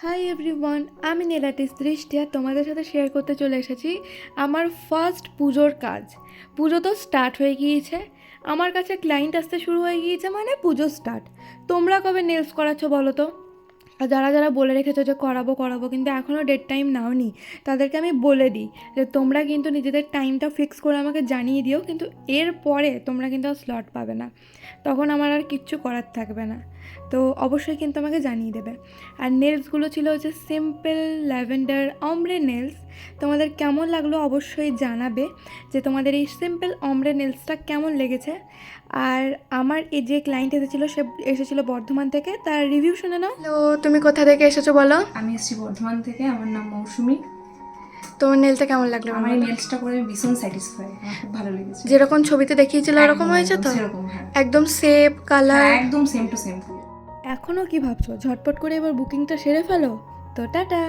Hi everyone, আমি nail artist দৃষ্টি আর তোমাদের সাথে শেয়ার করতে চলে এসেছি আমার ফার্স্ট পুজোর কাজ। পুজো তো স্টার্ট হয়ে গিয়েছে, আমার কাছে ক্লায়েন্ট আসতে শুরু হয়ে গিয়েছে, মানে পুজো স্টার্ট। তোমরা কবে নেলস করাচ্ছ বলো তো? আর যারা যারা বলে রেখেছো যে করাবো করাবো কিন্তু এখনও ডেট টাইম নাওনি, তাদেরকে আমি বলে দিই যে তোমরা কিন্তু নিজেদের টাইমটা ফিক্স করে আমাকে জানিয়ে দিও, কিন্তু এরপরে তোমরা কিন্তু আর স্লট পাবে না, তখন আমার আর কিচ্ছু করার থাকবে না। তো অবশ্যই কিন্তু আমাকে জানিয়ে দেবে। আর নেলসগুলো ছিল হচ্ছে সিম্পল ল্যাভেন্ডার অমব্রে নেলস। তোমাদের কেমন লাগলো অবশ্যই জানাবে যে তোমাদের এই সিম্পল অমব্রে নেলসটা কেমন লেগেছে। আর আমার এই যে ক্লায়েন্ট এসেছিলো সে এসেছিলো বর্ধমান থেকে, তার রিভিউ শুনে নাও। হ্যালো, তুমি কোথা থেকে এসেছো বলো? আমি এসেছি বর্ধমান থেকে। আমার নাম মৌসুমি। তোমার নেলসটা কেমন লাগলো? আমার এই নেলসটা করে আমি ভীষণ স্যাটিসফাই, আমার খুব ভালো লেগেছে। যেরকম ছবিতে দেখিয়েছিল ওরকম হয়েছে তো? সেরকম, হ্যাঁ একদম সেম কালার, হ্যাঁ, একদম সেম টু সেম। এখনও কি ভাবছো? ঝটপট করে এবার বুকিংটা সেরে ফেলো। তো টাটা।